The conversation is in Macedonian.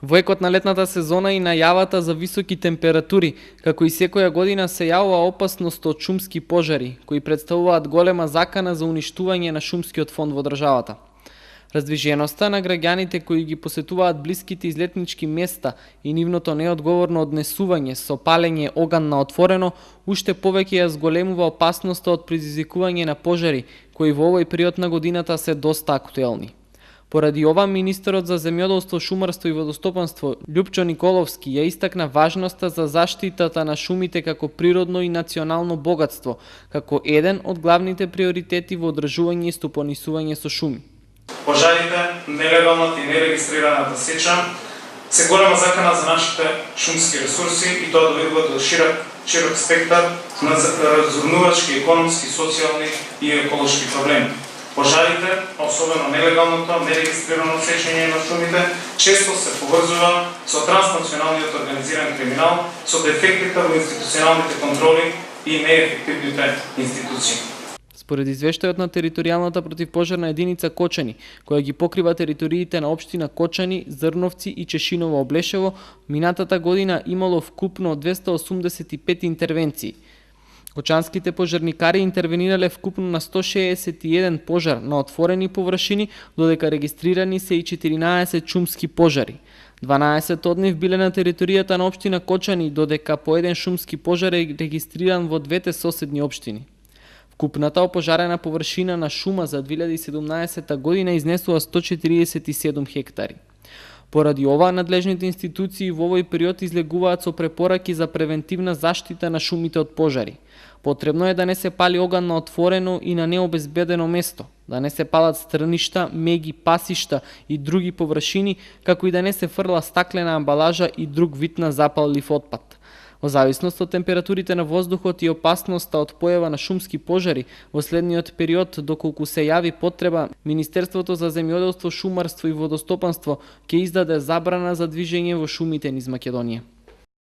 Во екот на летната сезона и најавата за високи температури, како и секоја година се јавува опасност од шумски пожари, кои представуваат голема закана за уништување на шумскиот фонд во државата. Раздвиженоста на граѓаните кои ги посетуваат блиските излетнички места и нивното неодговорно однесување со палење оган на отворено, уште повеќе ја зголемува опасноста од предизвикување на пожари, кои во овој период на годината се доста актуелни. Поради ова, министерот за земјоделство, шумарство и водостопанство Љупчо Николовски ја истакна важноста за заштитата на шумите како природно и национално богатство, како еден од главните приоритети во одржување и стопанисување со шуми. Пожарите, нелегалната и нерегистрираната сеча се голема закана за нашите шумски ресурси и тоа доведува до широк спектар на разурнувачки, економски, социјални и еколошки проблеми. Пожарите, особено нелегалното, нерегистрирано сечење на шумите, често се поврзува со транснационалниот организиран криминал, со дефектите во институционалните контроли и неефективните институции. Според извештајот на територијалната противпожарна единица Кочани, која ги покрива териториите на општина Кочани, Зрновци и Чешиново Облешево, минатата година имало вкупно 285 интервенции. Кочанските пожарникари интервенирале вкупно на 161 пожар на отворени површини, додека регистрирани се и 14 шумски пожари. 12 од нив биле на територијата на општина Кочани, додека по еден шумски пожар е регистриран во двете соседни општини. Вкупната опожарена површина на шума за 2017 година изнесува 147 хектари. Поради ова, надлежните институции во овој период излегуваат со препораки за превентивна заштита на шумите од пожари. Потребно е да не се пали оган на отворено и на необезбедено место, да не се палат страништа, меги, пасишта и други површини, како и да не се фрла стаклена амбалажа и друг вид на запаллив отпад. Во зависност од температурите на воздухот и опасноста од појава на шумски пожари, во следниот период, доколку се јави потреба, Министерството за земјоделство, шумарство и водостопанство ќе издаде забрана за движење во шумите низ Македонија.